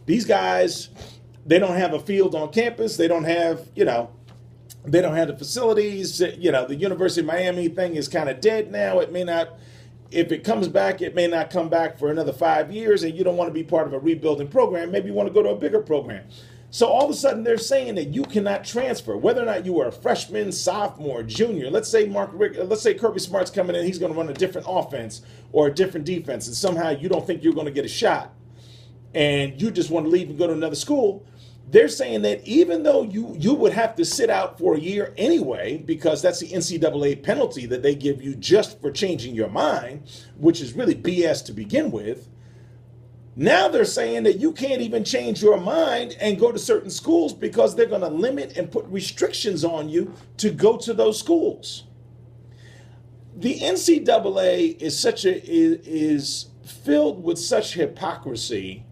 These guys, they don't have a field on campus. They don't have, they don't have the facilities. The University of Miami thing is kind of dead now. It may not, if it comes back, it may not come back for another 5 years, and you don't want to be part of a rebuilding program. Maybe you want to go to a bigger program. So all of a sudden they're saying that you cannot transfer, whether or not you are a freshman, sophomore, junior. Let's say Kirby Smart's coming in, he's going to run a different offense or a different defense, and somehow you don't think you're going to get a shot, and you just want to leave and go to another school. They're saying that even though you would have to sit out for a year anyway, because that's the NCAA penalty that they give you just for changing your mind, which is really BS to begin with. Now they're saying that you can't even change your mind and go to certain schools because they're going to limit and put restrictions on you to go to those schools. The NCAA is filled with such hypocrisy,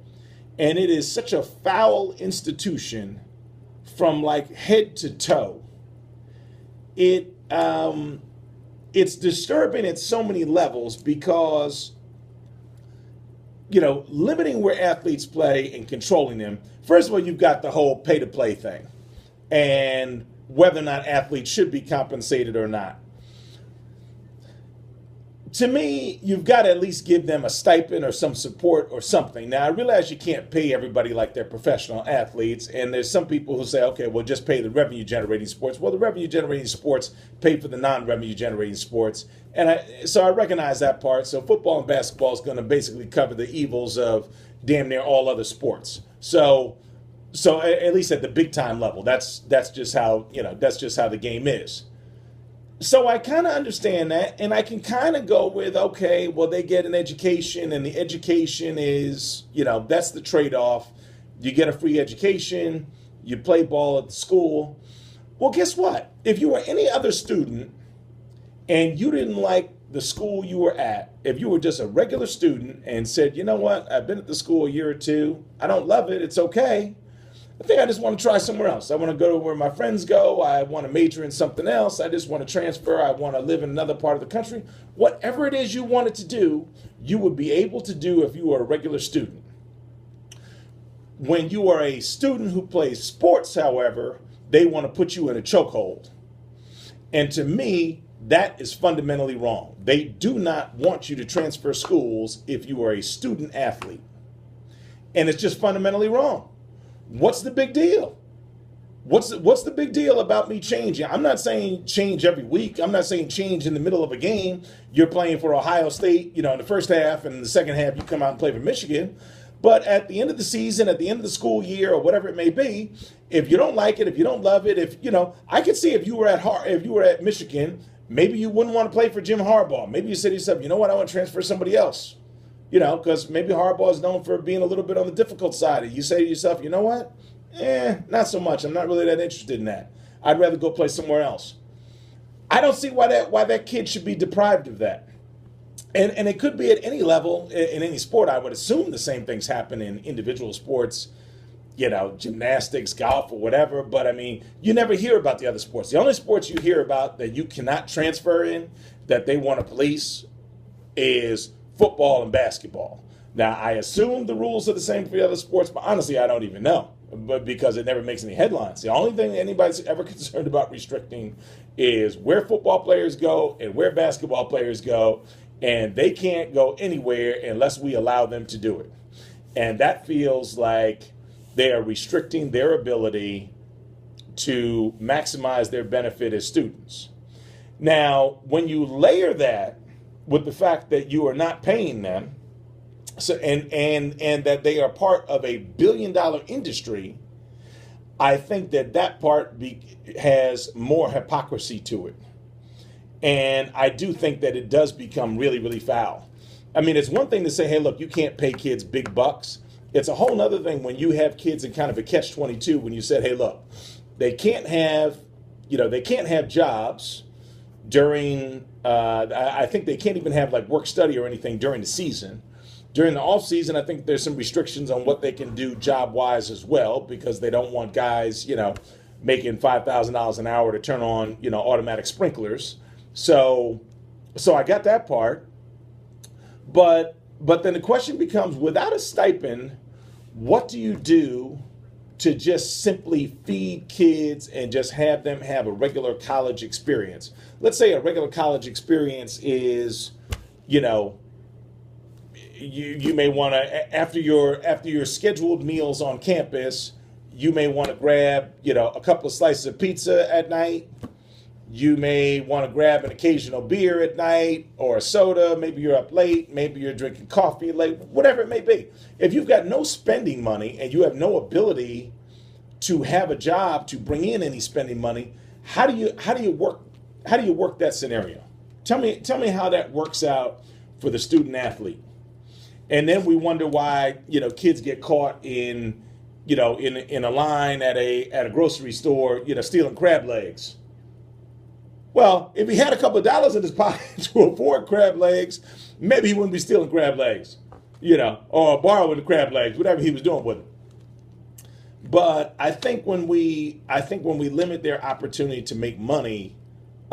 and it is such a foul institution from like head to toe. It's disturbing at so many levels because limiting where athletes play and controlling them. First of all, you've got the whole pay-to-play thing and whether or not athletes should be compensated or not. To me, you've got to at least give them a stipend or some support or something. Now, I realize you can't pay everybody like they're professional athletes, and there's some people who say, okay, well, just pay the revenue-generating sports. Well, the revenue-generating sports pay for the non-revenue-generating sports, and so I recognize that part. So football and basketball is going to basically cover the evils of damn near all other sports. So at least at the big-time level, that's just how the game is. So I kind of understand that, and I can kind of go with, okay, well, they get an education, and the education is, that's the trade-off. You get a free education, you play ball at the school. Well, guess what? If you were any other student and you didn't like the school you were at, if you were just a regular student and said, you know what, I've been at the school a year or two, I don't love it, it's okay, I think I just want to try somewhere else. I want to go to where my friends go. I want to major in something else. I just want to transfer. I want to live in another part of the country. Whatever it is you wanted to do, you would be able to do if you were a regular student. When you are a student who plays sports, however, they want to put you in a chokehold. And to me, that is fundamentally wrong. They do not want you to transfer schools if you are a student athlete. And it's just fundamentally wrong. What's the big deal? What's the big deal about me changing? I'm not saying change every week. I'm not saying change in the middle of a game. You're playing for Ohio State, in the first half, and in the second half you come out and play for Michigan. But at the end of the season, at the end of the school year, or whatever it may be, if you don't like it, if you don't love it, I could see if you were at Michigan, maybe you wouldn't want to play for Jim Harbaugh. Maybe you say to yourself, you know what, I want to transfer somebody else. Because maybe Harbaugh is known for being a little bit on the difficult side. And you say to yourself, you know what? Not so much. I'm not really that interested in that. I'd rather go play somewhere else. I don't see why that kid should be deprived of that. And it could be at any level, in any sport. I would assume the same things happen in individual sports, gymnastics, golf, or whatever. But, I mean, you never hear about the other sports. The only sports you hear about that you cannot transfer in, that they want to police, is football and basketball. Now, I assume the rules are the same for the other sports, but honestly, I don't even know, but because it never makes any headlines. The only thing anybody's ever concerned about restricting is where football players go and where basketball players go, and they can't go anywhere unless we allow them to do it. And that feels like they are restricting their ability to maximize their benefit as students. Now, when you layer that with the fact that you are not paying them, so and that they are part of a billion-dollar industry, I think that part has more hypocrisy to it. And I do think that it does become really, really foul. I mean, it's one thing to say, hey, look, you can't pay kids big bucks. It's a whole other thing when you have kids in kind of a catch-22 when you said, hey, look, they can't have jobs during, I think they can't even have like work study or anything during the season. During the off season, I think there's some restrictions on what they can do job-wise as well, because they don't want guys, making $5,000 an hour to turn on, automatic sprinklers. So I got that part. But then the question becomes, without a stipend, what do you do to just simply feed kids and just have them have a regular college experience? Let's say a regular college experience is, you know, you may want to, after your scheduled meals on campus, you may want to grab, a couple of slices of pizza at night. You may want to grab an occasional beer at night or a soda. Maybe you're up late. Maybe you're drinking coffee late, whatever it may be. If you've got no spending money and you have no ability to have a job to bring in any spending money, how do you work that scenario? Tell me how that works out for the student athlete. And then we wonder why, kids get caught in a line at a grocery store, stealing crab legs. Well, if he had a couple of dollars in his pocket to afford crab legs, maybe he wouldn't be stealing crab legs, or borrowing the crab legs, whatever he was doing with them. But I think when we limit their opportunity to make money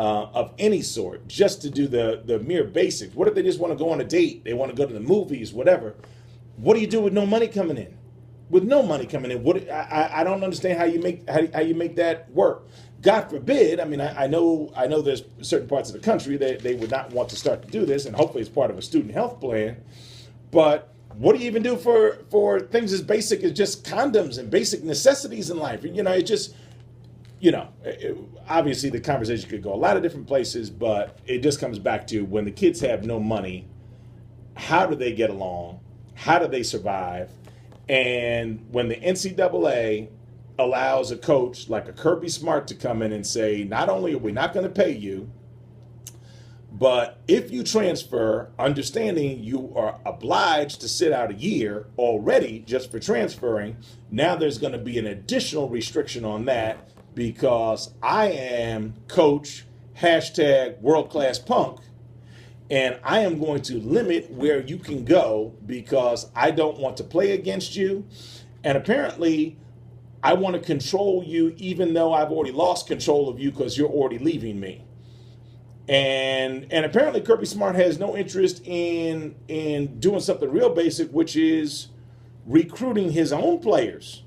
of any sort, just to do the mere basics. What if they just want to go on a date? They want to go to the movies, whatever. What do you do with no money coming in? With no money coming in, I don't understand how you make that work. God forbid. I mean, I know there's certain parts of the country that they would not want to start to do this, and hopefully it's part of a student health plan. But what do you even do for things as basic as just condoms and basic necessities in life? It just, obviously the conversation could go a lot of different places, but it just comes back to when the kids have no money, how do they get along? How do they survive? And when the NCAA allows a coach like a Kirby Smart to come in and say, not only are we not going to pay you, but if you transfer, understanding you are obliged to sit out a year already just for transferring, now there's going to be an additional restriction on that because I am coach #world-class-punk, and I am going to limit where you can go because I don't want to play against you. And apparently, I want to control you even though I've already lost control of you because you're already leaving me. And apparently Kirby Smart has no interest in doing something real basic, which is recruiting his own players.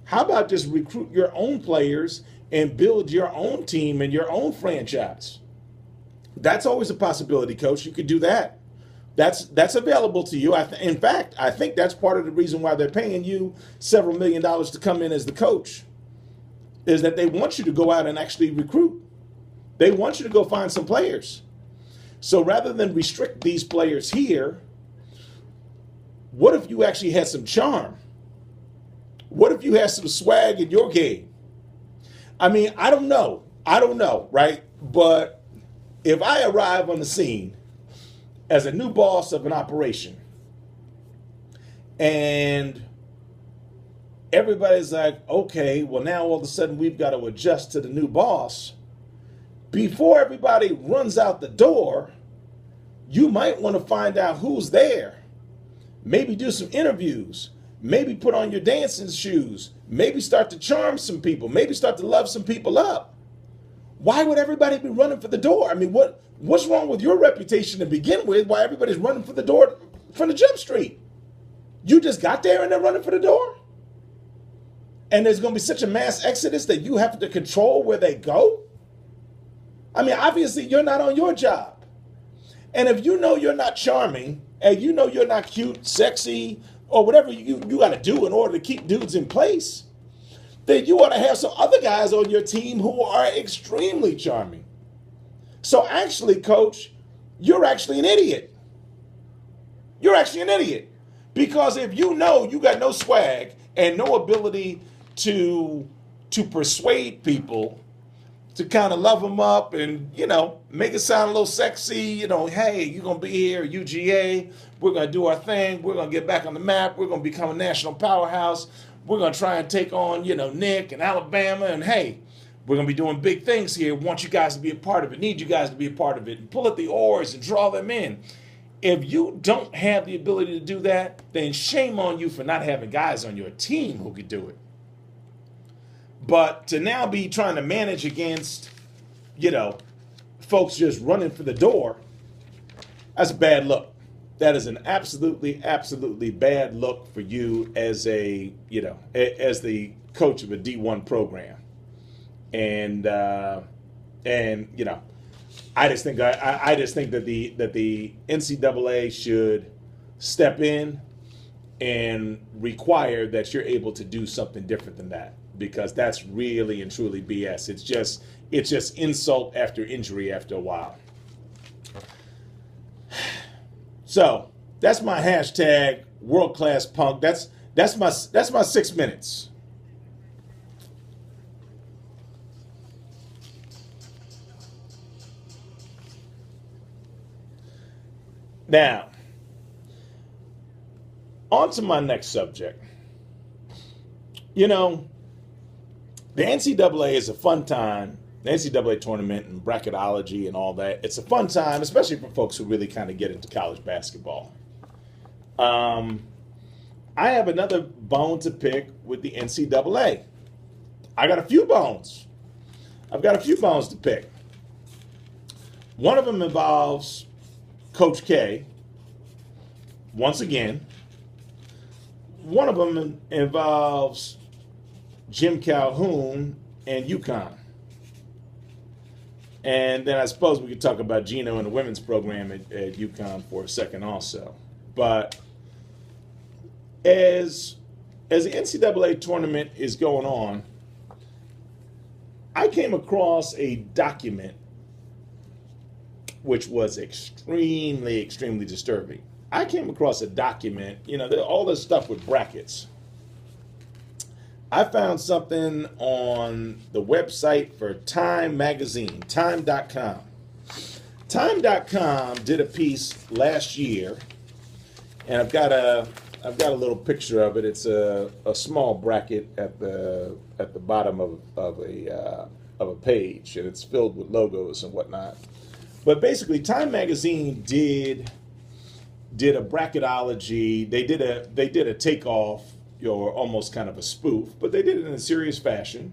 How about just recruit your own players and build your own team and your own franchise? That's always a possibility, Coach. You could do that. That's available to you. In fact, I think that's part of the reason why they're paying you several $1 million to come in as the coach, is that they want you to go out and actually recruit. They want you to go find some players. So rather than restrict these players here, what if you actually had some charm? What if you had some swag in your game? I mean, I don't know, right? But if I arrive on the scene as a new boss of an operation and everybody's like, okay, well now all of a sudden we've got to adjust to the new boss. Before everybody runs out the door, you might want to find out who's there. Maybe do some interviews. Maybe put on your dancing shoes. Maybe start to charm some people. Maybe start to love some people up. Why would everybody be running for the door? I mean, what's wrong with your reputation to begin with? Why everybody's running for the door from the jump street? You just got there and they're running for the door? And there's going to be such a mass exodus that you have to control where they go? I mean, obviously, you're not on your job. And if you know you're not charming, and you know you're not cute, sexy, or whatever you got to do in order to keep dudes in place, then you ought to have some other guys on your team who are extremely charming. So actually, Coach, you're actually an idiot. You're actually an idiot. Because if you know you got no swag and no ability to persuade people to kind of love them up and, make it sound a little sexy, hey, you're going to be here, UGA, we're going to do our thing, we're going to get back on the map, we're going to become a national powerhouse, we're going to try and take on, Nick and Alabama, and hey, we're going to be doing big things here, want you guys to be a part of it, need you guys to be a part of it, and pull at the oars and draw them in. If you don't have the ability to do that, then shame on you for not having guys on your team who could do it. But to now be trying to manage against, folks just running for the door, that's a bad look. that is an absolutely, absolutely bad look for you as as the coach of a D1 program. And I just think that the NCAA should step in and require that you're able to do something different than that, because that's really and truly BS. It's just insult after injury after a while. So that's my hashtag world class punk. That's my 6 minutes. Now, on to my next subject. The NCAA is a fun time. The NCAA tournament and bracket-ology and all that. It's a fun time, especially for folks who really kind of get into college basketball. I have another bone to pick with the NCAA. I've got a few bones to pick. One of them involves Coach K, once again. One of them involves Jim Calhoun and UConn. And then I suppose we could talk about Gino and the women's program at UConn for a second also. But as the NCAA tournament is going on, I came across a document which was extremely, extremely disturbing. I came across a document, all this stuff with brackets. I found something on the website for Time magazine, time.com. Time.com did a piece last year, and I've got a little picture of it. It's a small bracket at the bottom of a page, and it's filled with logos and whatnot. But basically, Time magazine did a bracketology. They did a takeoff, or almost kind of a spoof, but they did it in a serious fashion.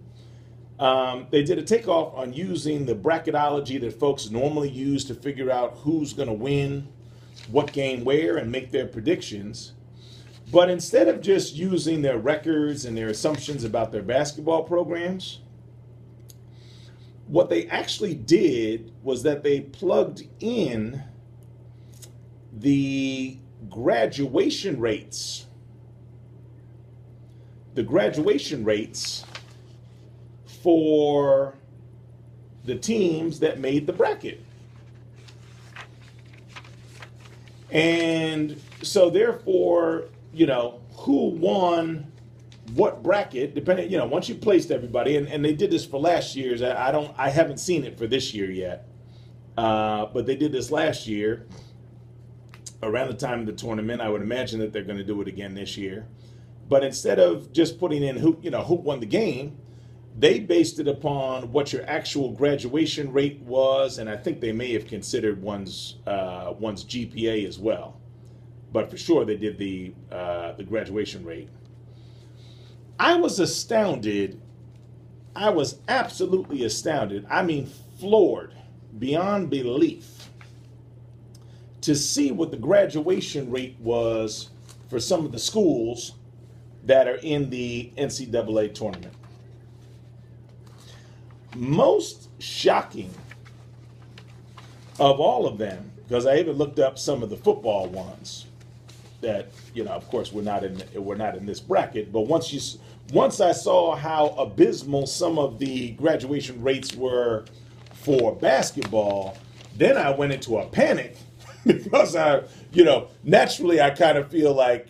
They did a takeoff on using the bracketology that folks normally use to figure out who's going to win what game where and make their predictions. But instead of just using their records and their assumptions about their basketball programs, what they actually did was that they plugged in the graduation rates. The graduation rates for the teams that made the bracket. And so therefore, who won what bracket, depending, once you placed everybody, and they did this for last year's, I haven't seen it for this year yet, but they did this last year around the time of the tournament. I would imagine that they're going to do it again this year. But instead of just putting in who won the game, they based it upon what your actual graduation rate was, and I think they may have considered one's GPA as well. But for sure, they did the graduation rate. I was astounded. I was absolutely astounded. I mean, floored beyond belief to see what the graduation rate was for some of the schools that are in the NCAA tournament. Most shocking of all of them, because I even looked up some of the football ones that, of course, we're not in this bracket, but once I saw how abysmal some of the graduation rates were for basketball, then I went into a panic because naturally I kind of feel like,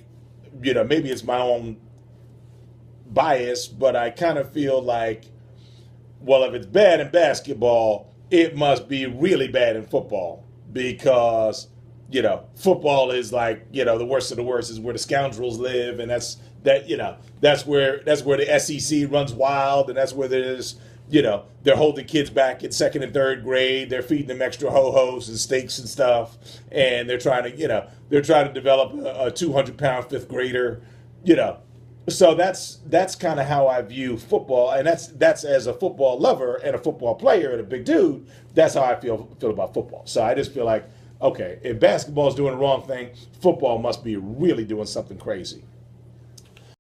maybe it's my own bias, but I kind of feel like, well, if it's bad in basketball, it must be really bad in football, because, football is like, the worst of the worst is where the scoundrels live, and that's where the SEC runs wild, and that's where there's, they're holding kids back in second and third grade, they're feeding them extra ho-hos and steaks and stuff, and they're trying to develop a 200-pound fifth grader, So that's kind of how I view football, and that's as a football lover and a football player and a big dude. That's how I feel about football. So I just feel like okay, if basketball is doing the wrong thing, football must be really doing something crazy.